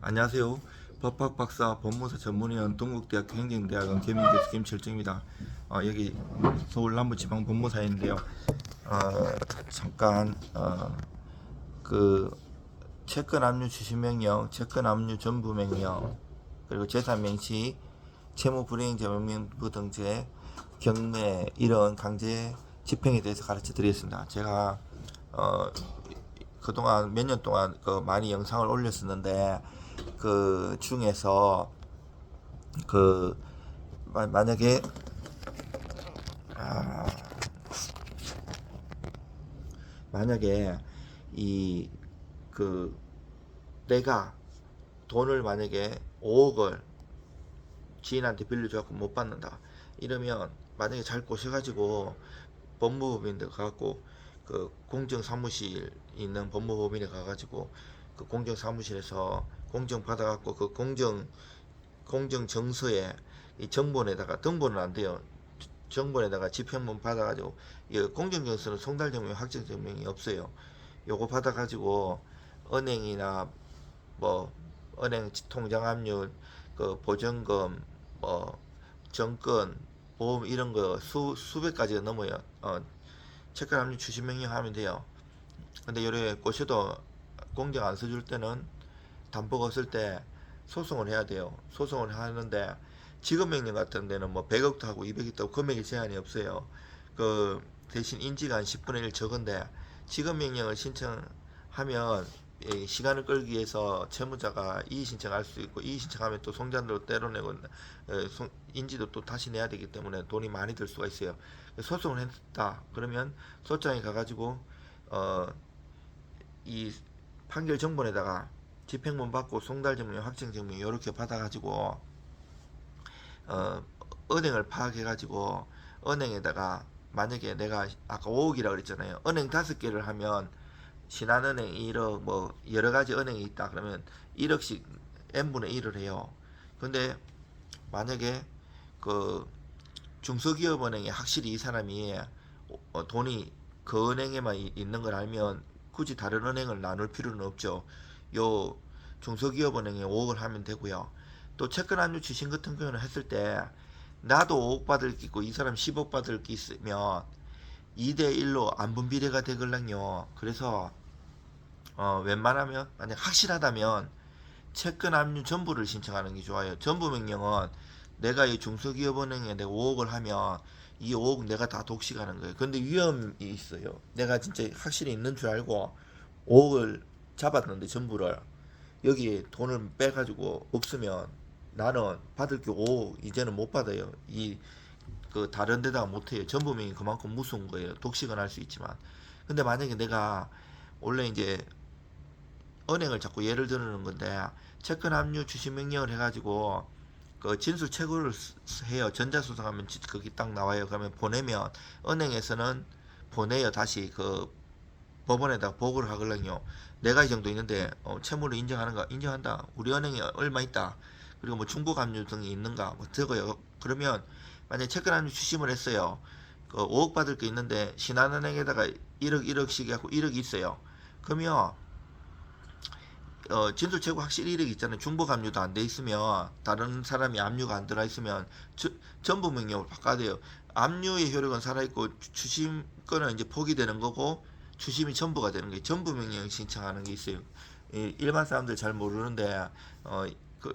안녕하세요. 법학박사 법무사 전문위원 동국대학교 행정대학원 개명교수 김철중입니다. 여기 서울 남부지방 법무사인데요. 잠깐 그 채권 압류 추심명령, 채권 압류 전부명령, 그리고 재산명시, 채무불이행자 명명부 등재, 경매 이런 강제 집행에 대해서 가르쳐 드리겠습니다. 제가 그동안 몇 년 동안 많이 영상을 올렸었는데 그 중에서 그 만약에 아, 만약에 이 그 내가 돈을 만약에 5억을 지인한테 빌려줘갖고 못 받는다 이러면, 만약에 잘 꼬셔가지고 법무법인데 가갖고 그 공정사무실 있는 법무법인에 가가지고 그 공정사무실에서 공정 받아갖고 그 공정정서에 이 정본에다가, 등본은 안 돼요. 정본에다가 집행본 받아가지고, 이 공정정서는 송달증명 확정증명이 없어요. 요거 받아가지고 은행이나 뭐 은행 통장 압류, 그 보증금, 뭐 정권, 보험 이런 거 수백 가지가 넘어요. 채권 압류 추심 명령 하면 돼요. 근데 요래 꼬셔도 공정 안 써줄 때는, 담보가 없을 때 소송을 해야 돼요. 소송을 하는데 지급명령 같은 데는 뭐 100억도 하고 200억도 하고 금액이 제한이 없어요. 그 대신 인지가 한 10분의 1 적은데, 지급명령을 신청하면 시간을 끌기 위해서 채무자가 이의 신청할 수 있고, 이의 신청하면 또 송잔도 때려내고 인지도 또 다시 내야 되기 때문에 돈이 많이 들 수가 있어요. 소송을 했다 그러면 소장에 가가지고 이 판결 정본에다가 집행본 받고 송달증명, 확정증명 이렇게 받아가지고 은행을 파악해가지고, 은행에다가 만약에 내가 아까 5억이라고 그랬잖아요. 은행 5개를 하면 신한은행 1억, 뭐 여러가지 은행이 있다 그러면 1억씩 n분의 1을 해요. 근데 만약에 그 중소기업은행에 확실히 이 사람이 돈이 그 은행에만 있는 걸 알면 굳이 다른 은행을 나눌 필요는 없죠. 요 중소기업은행에 5억을 하면 되고요. 또 채권 압류 주신 같은 경우는 했을 때, 나도 5억 받을 게 있고 이 사람 10억 받을 게 있으면 2대1로 안분 비례가 되걸랑요. 그래서 웬만하면 만약 확실하다면 채권 압류 전부를 신청하는 게 좋아요. 전부 명령은 내가 이 중소기업은행에 내가 5억을 하면 이 5억 내가 다 독식하는 거예요. 근데 위험이 있어요. 내가 진짜 확실히 있는 줄 알고 5억을 잡았는데 전부를 여기 돈을 빼가지고 없으면 나는 받을 게 5억 이제는 못 받아요. 이 그 다른 데다가 못 해요. 전부 명이 그만큼 무서운 거예요. 독식은 할 수 있지만. 근데 만약에 내가 원래 이제 은행을 자꾸 예를 들는 건데, 채권 압류 주식 명령을 해가지고 그 진술 채굴을 해요. 전자수송하면 거기 딱 나와요. 그러면 보내면 은행에서는 보내요. 다시 그 법원에다 보고를 하걸랑요. 내가 이 정도 있는데 채무를 인정하는가? 인정한다. 우리 은행에 얼마 있다. 그리고 뭐 중복 압류 등이 있는가? 뭐 적어요. 그러면 만약에 채권 압류 추심을 했어요. 그 5억 받을 게 있는데 신한은행에다가 1억 1억씩 해갖고 1억이 있어요. 그러면 진술 채고 확실히 1억 있잖아요. 중복 압류도 안 돼 있으면, 다른 사람이 압류가 안 들어 있으면 전부 명령을 바꿔야 돼요. 압류의 효력은 살아있고 추심 거는 이제 포기되는 거고, 추심이 전부가 되는 거예요. 전부 명령 신청하는 게 있어요. 일반 사람들 잘 모르는데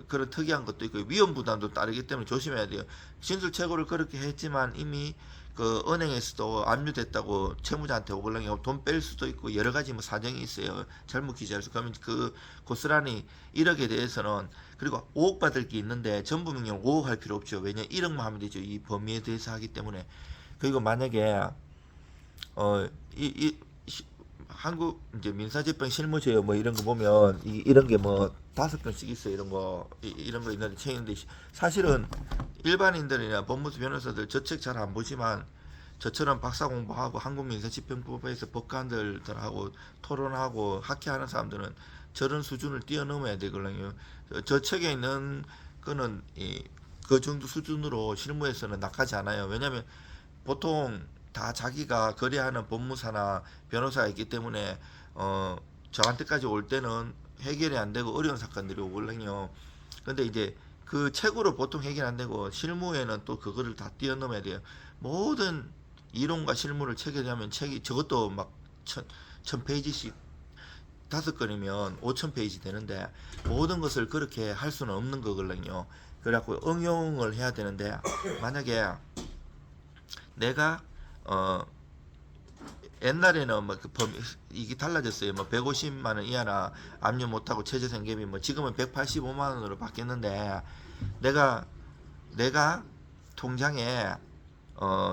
그런 특이한 것도 있고 위험 부담도 따르기 때문에 조심해야 돼요. 진술 채고를 그렇게 했지만 이미 그 은행에서도 압류됐다고 채무자한테 오글랑이 돈 뺄 수도 있고 여러 가지 뭐 사정이 있어요. 잘못 기재해서 그러면 그 고스란히 1억에 대해서는, 그리고 5억 받을 게 있는데 전부 명령 5억 할 필요 없죠. 왜냐 1억만 하면 되죠. 이 범위에 대해서 하기 때문에. 그리고 만약에 이 한국 이제 민사재판 실무제요 뭐 이런 거 보면 이런 게 뭐 5건씩 있어요. 이런 거 있는데 책인데, 사실은 일반인들이나 법무사 변호사들 저 책 잘 안 보지만 저처럼 박사 공부하고 한국민사집행법에서 법관들하고 토론하고 학회하는 사람들은 저런 수준을 뛰어넘어야 되거든요. 저 책에 있는 거는 그 정도 수준으로 실무에서는 낙하지 않아요. 왜냐하면 보통 다 자기가 거래하는 법무사나 변호사가 있기 때문에 저한테까지 올 때는 해결이 안 되고 어려운 사건들이 오거든요. 근데 이제 그 책으로 보통 해결 안 되고 실무에는 또 그거를 다 뛰어넘어야 돼요. 모든 이론과 실무를 체결하면 책이 저것도 막 천 페이지씩 5건이면 5,000페이지 되는데 모든 것을 그렇게 할 수는 없는 거거든요. 그래갖고 응용을 해야 되는데 만약에 내가 옛날에는 뭐 이게 달라졌어요. 뭐 150만 원 이하나 압류 못하고 최저생계비 뭐 지금은 185만 원으로 바뀌었는데 내가 통장에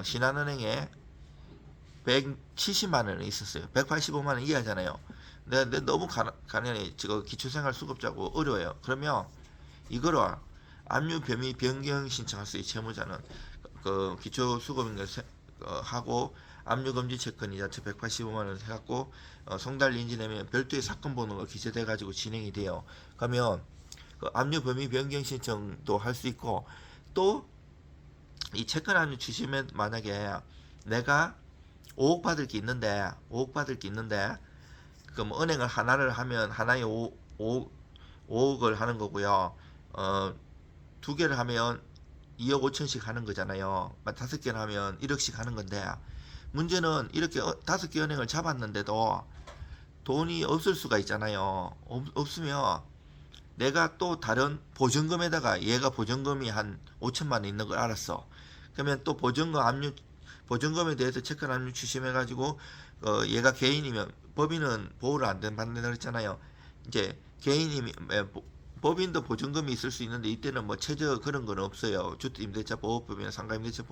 신한은행에 170만 원이 있었어요. 185만 원 이하잖아요. 내가 너무 가난해. 지금 기초생활수급자고 어려워요. 그러면 이거를 압류 범위 변경 신청할 수 있어요. 채무자는 그 기초수급인가 하고 압류금지 채권 이자체 185만 원 해갖고 송달 인지 내면 별도의 사건 번호가 기재돼 가지고 진행이 돼요. 그러면 그 압류 범위 변경 신청도 할 수 있고 또 이 채권 압류 추심에 만약에 내가 5억 받을 게 있는데 그럼 은행을 하나를 하면 하나에 5억을 하는 거고요. 두 개를 하면 2억 5천씩 하는 거잖아요. 5개를 하면 1억씩 하는 건데 문제는 이렇게 5개 은행을 잡았는데도 돈이 없을 수가 있잖아요. 없으면 내가 또 다른 보증금에다가 얘가 보증금이 한 5천만 원 있는 걸 알았어. 그러면 또 보증금에 대해서 채권 압류 추심해가지고 얘가 개인이면 법인은 보호를 안 받는다 그랬잖아요. 이제 개인이 법인도 보증금이 있을 수 있는데 이때는 뭐 최저 그런 건 없어요. 주택임대차 보호법이나 상가임대차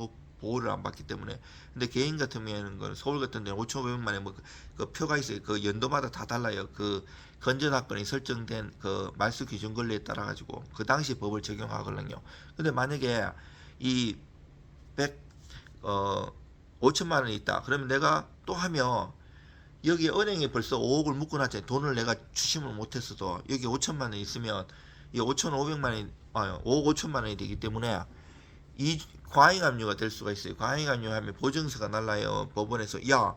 보호를 안 받기 때문에. 근데 개인 같은 경우에는 서울 같은 데는 5,500만 원에 그 표가 있어요. 그 연도마다 다 달라요. 그 건전합건이 설정된 그 말소 기준 권리에 따라 가지고 그 당시 법을 적용하거든요. 근데 만약에 이 5천만 원이 있다. 그러면 내가 또 하면 여기 은행에 벌써 5억을 묶어놨잖아요. 돈을 내가 추심을 못했어도 여기 5천만 원 있으면 이 5,500만 원이 5억 5천만 원이 되기 때문에 이 과잉 압류가 될 수가 있어요. 과잉 압류하면 보증서가 날라요. 법원에서 야,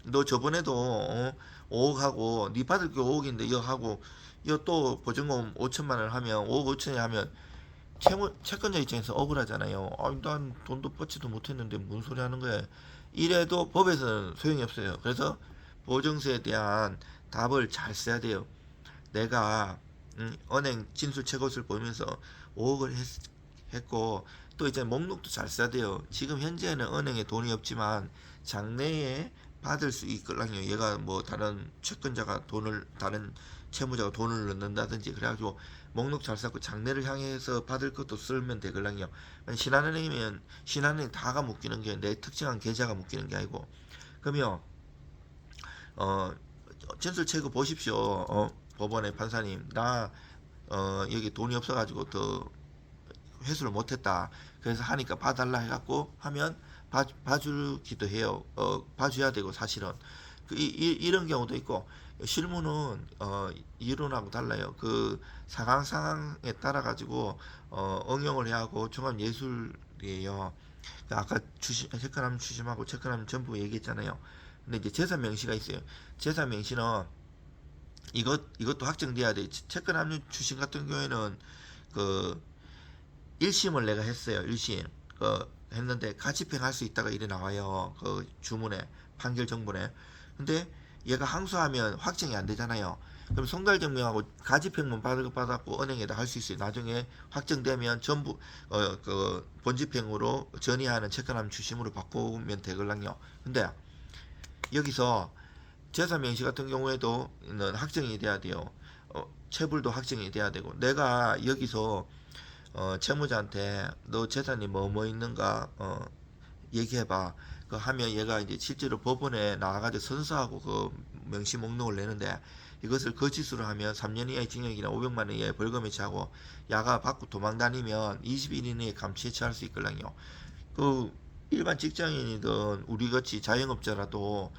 너 저번에도 5억 하고 네 받을 게 5억인데 이거 하고 이거 또 보증금 5천만 원 하면 5억 5천이 하면 채권자 입장에서 억울하잖아요. 난 돈도 뻗지도 못했는데 뭔 소리 하는 거야. 이래도 법에서는 소용이 없어요. 그래서 보증서에 대한 답을 잘 써야 돼요. 내가 은행 진술 최고수를 보면서 5억을 했고 또 이제 목록도 잘 써야 돼요. 지금 현재는 은행에 돈이 없지만 장래에 받을 수 있거든요. 얘가 뭐 다른 채권자가 다른 채무자가 돈을 넣는다든지 그래가지고 목록 잘 쌓고 장래를 향해서 받을 것도 쓰면 되거든요. 신한은행이면 신한은행 다가 묶이는 게 내 특정한 계좌가 묶이는 게 아니고 그러면 진술 체크 보십시오. 법원의 판사님 나 여기 돈이 없어가지고 더 회수를 못했다. 그래서 하니까 봐달라 해갖고 하면 봐주기도 해요. 봐줘야 되고 사실은 이런 경우도 있고 실무는 이론하고 달라요. 그 상황에 따라 가지고 응용을 해야 하고 종합 예술이에요. 아까 체크남 추심하고 체크남 전부 얘기했잖아요. 근데 이제 재산 명시가 있어요. 재산 명시는 이것도 확정돼야 돼. 채권 압류 추심 같은 경우에는 그 1심을 내가 했어요. 1심 했는데 가집행 할 수 있다가 이래 나와요. 그 주문에 판결 정보에. 근데 얘가 항소하면 확정이 안 되잖아요. 그럼 송달증명하고 가집행만 받았고 은행에다 할 수 있어요. 나중에 확정되면 전부 그 본집행으로 전이하는 채권함 추심으로 바꾸면 되거든요. 근데 여기서 재산 명시 같은 경우에도 확정이 돼야 돼요. 체불도 확정이 돼야 되고 내가 여기서 채무자한테 너 재산이 뭐 있는가 얘기해봐. 그 하면 얘가 이제 실제로 법원에 나와가지고 선서하고 그 명시 목록을 내는데 이것을 거짓으로 하면 3년 이하의 징역이나 500만 원 이하의 벌금에 처하고 야가 받고 도망다니면 20일 이내에 감치에 처할 수 있거든요. 그 일반 직장인이든 우리같이 자영업자라도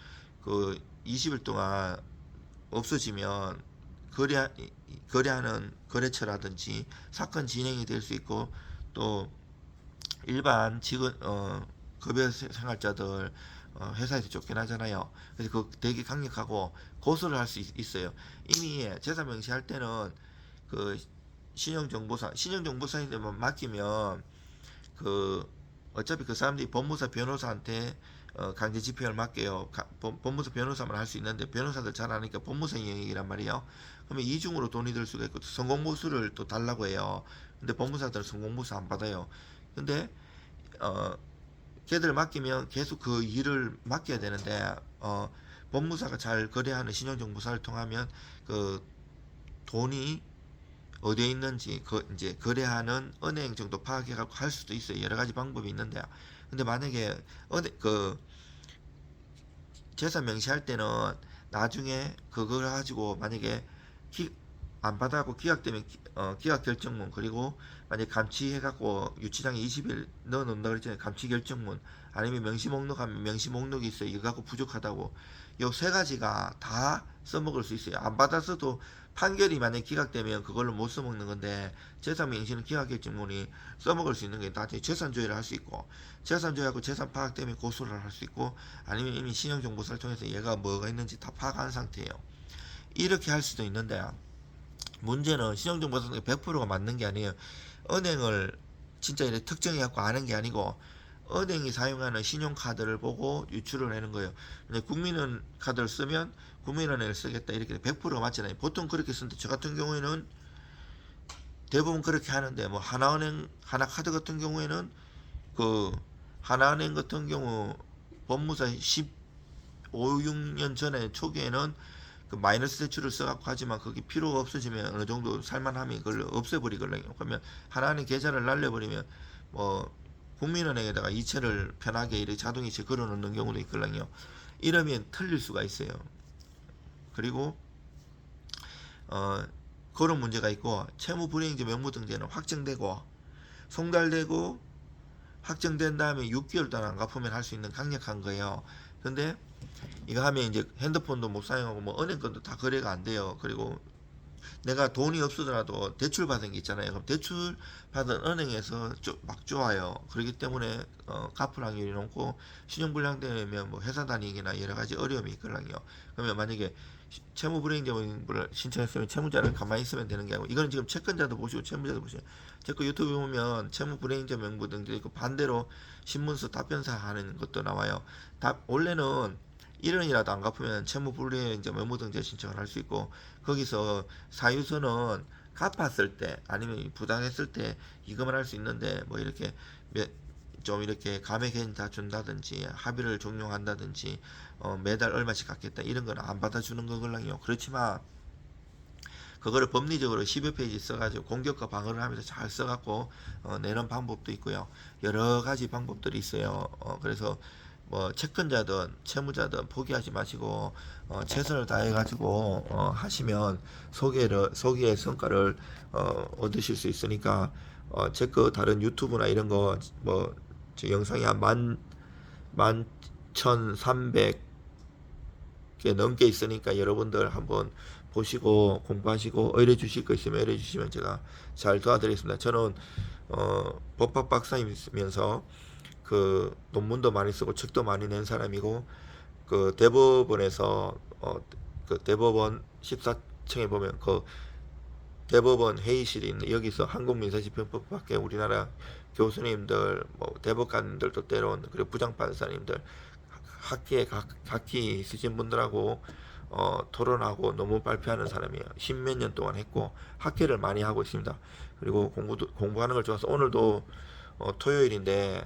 그 20일 동안 없어지면 거래하는 거래처라든지 사건 진행이 될 수 있고 또 일반 직원 급여 생활자들 회사에서 쫓겨나잖아요. 그래서 그 되게 강력하고 고소를 할 수 있어요. 이미 재산 명시할 때는 그 신용정보사한테만 맡기면 그 어차피 그 사람들이 법무사 변호사한테 강제 집행을 맡겨요. 법무사 변호사만 할 수 있는데 변호사들 잘 아니까 법무사 영역이란 말이에요. 그러면 이중으로 돈이 들 수가 있고 성공보수를 또 달라고 해요. 근데 법무사들은 성공보수 안 받아요. 근데 어 걔들 맡기면 계속 그 일을 맡겨야 되는데 법무사가 잘 거래하는 신용정보사를 통하면 그 돈이 어디에 있는지 그 이제 거래하는 은행 정도 파악해 갖고 할 수도 있어요. 여러 가지 방법이 있는데 근데 만약에 그 재산 명시할 때는 나중에 그걸 가지고 만약에 안 받아고 기각되면 기각 결정문 그리고 만약 감치해 갖고 유치장에 20일 넣어 놓는다 그랬잖아요. 감치 결정문 아니면 명시 목록 하면 명시 목록이 있어요. 이거 갖고 부족하다고 요 세 가지가 다 써먹을 수 있어요. 안 받았어도 판결이 만약 기각되면 그걸로 못 써먹는 건데 재산 명시는 기각 결정문이 써먹을 수 있는 게 나중에 재산 조회를 할 수 있고 재산 조회하고 재산 파악 때문에 고소를 할 수 있고 아니면 이미 신용정보사를 통해서 얘가 뭐가 있는지 다 파악한 상태예요. 이렇게 할 수도 있는데 문제는 신용정보사가 100%가 맞는 게 아니에요. 은행을 진짜 이렇게 특정해 갖고 아는 게 아니고 은행이 사용하는 신용카드를 보고 유출을 하는 거예요. 국민은 카드를 쓰면 국민은행을 쓰겠다 이렇게 100%가 맞잖아요. 보통 그렇게 쓰는데 저 같은 경우에는 대부분 그렇게 하는데 뭐 하나카드 같은 경우에는 그 하나은행 같은 경우 법무사 15, 6년 전에 초기에는 그 마이너스 대출을 써갖고 하지만 그게 필요가 없어지면 어느 정도 살만하면 그걸 없애버리거든요. 그러면 하나은행 계좌를 날려버리면 뭐 국민은행에다가 이체를 편하게 이렇게 자동이체 걸어놓는 경우도 있거든요. 이러면 틀릴 수가 있어요. 그리고 그런 문제가 있고 채무불이행자 명부등재는 확정되고 송달되고 확정된 다음에 6개월 동안 안 갚으면 할 수 있는 강력한 거예요. 근데 이거 하면 이제 핸드폰도 못 사용하고 뭐 은행 건도 다 거래가 안 돼요. 그리고 내가 돈이 없어더라도 대출 받은 게 있잖아요. 그럼 대출 받은 은행에서 막 좋아요. 그렇기 때문에 갚을 확률이 높고 신용불량되면 뭐 회사 다니기나 여러 가지 어려움이 있거든요. 그러면 만약에 채무불이행자를 신청했으면 채무자를 가만히 있으면 되는 게 아니고 이거는 지금 채권자도 보시고 채무자도 보시고 제거 유튜브 보면 채무불이행자 명부 등도 있고 반대로 신문서 답변사 하는 것도 나와요. 원래는 1원이라도 안 갚으면 채무불이행자 명부등재 신청을 할 수 있고 거기서 사유서는 갚았을 때 아니면 부당했을 때 이금을 할 수 있는데 뭐 이렇게 좀 이렇게 감액해인 다 준다든지 합의를 종용한다든지 매달 얼마씩 갚겠다 이런 건 안 받아주는 거걸랑요. 그렇지만 그거를 법리적으로 10여 페이지 써가지고 공격과 방어를 하면서 잘 써갖고 내는 방법도 있고요. 여러 가지 방법들이 있어요. 그래서 뭐 채권자든 채무자든 포기하지 마시고 최선을 다해가지고 하시면 소기의 성과를 얻으실 수 있으니까 제 거 다른 유튜브나 이런 거 뭐 영상이 한 11,300개 넘게 있으니까 여러분들 한번 보시고 공부하시고 의뢰 주실 거 있으면 의뢰 주시면 제가 잘 도와드리겠습니다. 저는 법학 박사이면서 그 논문도 많이 쓰고 책도 많이 낸 사람이고 그 대법원에서 그 대법원 14층에 보면 그 대법원 회의실이 있는 여기서 한국민사집행법학회 우리나라 교수님들 뭐 대법관들도 때론 그리고 부장판사님들 학기에 각기 있으신 분들하고 토론하고 논문 발표하는 사람이에요. 십몇 년 동안 했고 학회를 많이 하고 있습니다. 그리고 공부하는 걸 좋아서 오늘도 토요일인데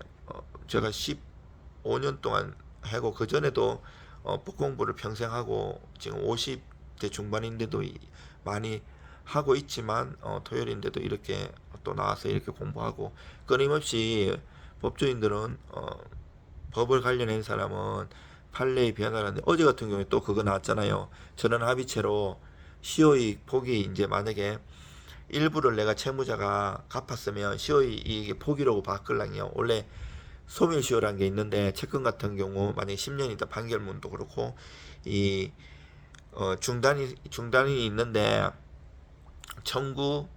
제가 15년 동안 하고 그 전에도 법 공부를 평생 하고 지금 50대 중반인데도 많이 하고 있지만 토요일인데도 이렇게 또 나와서 이렇게 공부하고 끊임없이 법조인들은 법을 관련한 사람은 판례의 변화라는데 어제 같은 경우에 또 그거 나왔잖아요. 전원 합의체로 시효이익 폭이 이제 만약에 일부를 내가 채무자가 갚았으면 시효이익의 폭이라고 바꾸려요. 원래 소멸시효라는 게 있는데 채권 같은 경우 만약에 10년이다 판결문도 그렇고 이 중단이 있는데 청구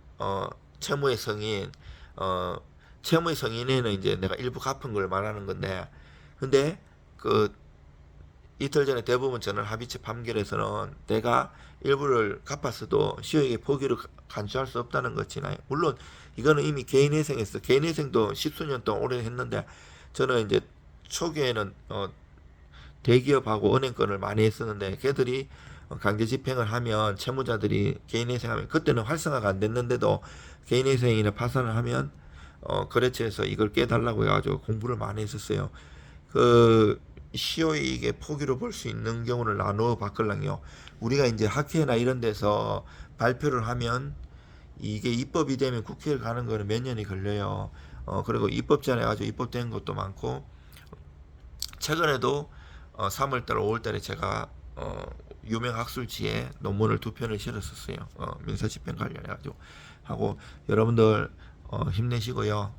채무의 성인 채무의 성인에는 이제 내가 일부 갚은 걸 말하는 건데 근데 그 이틀 전에 대법원 전원 합의체 판결에서는 내가 일부를 갚았어도 시효에게 포기를 간주할 수 없다는 것이나요. 물론 이거는 이미 개인회생했어. 개인회생도 십수년 동안 오래 했는데 저는 이제 초기에는 대기업하고 은행권을 많이 했었는데 걔들이 강제 집행을 하면 채무자들이 개인회생하면 그때는 활성화가 안 됐는데도 개인회생이나 파산을 하면 거래처에서 이걸 깨달라고 해가지고 공부를 많이 했었어요. 그 시효이익의 포기로 볼 수 있는 경우를 나누어 바꾸려요. 우리가 이제 학회나 이런 데서 발표를 하면 이게 입법이 되면 국회를 가는 거는 몇 년이 걸려요. 그리고 입법제안에 가지고 입법된 것도 많고 최근에도 3월달, 5월달에 제가 유명 학술지에 논문을 2편을 실었었어요. 민사집행 관련해가지고 하고 여러분들 힘내시고요.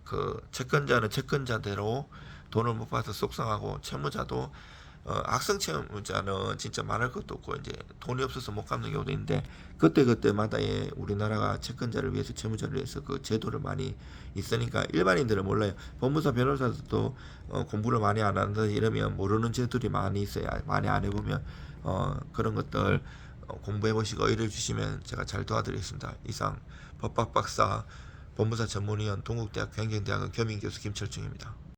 그 채권자는 채권자대로 돈을 못 받아서 속상하고 채무자도 악성 채무자는 진짜 말할 것도 없고 이제 돈이 없어서 못 갚는 경우도 있는데 그때마다 우리나라가 채권자를 위해서 채무자를 위해서 그 제도를 많이 있으니까 일반인들은 몰라요. 법무사 변호사들도 공부를 많이 안 한다 이러면 모르는 제도들이 많이 있어요. 많이 안 해보면 그런 것들 공부해 보시고 의뢰 주시면 제가 잘 도와드리겠습니다. 이상 법학박사 법무사 전문위원 동국대학교 행정대학원 겸임교수 김철중입니다.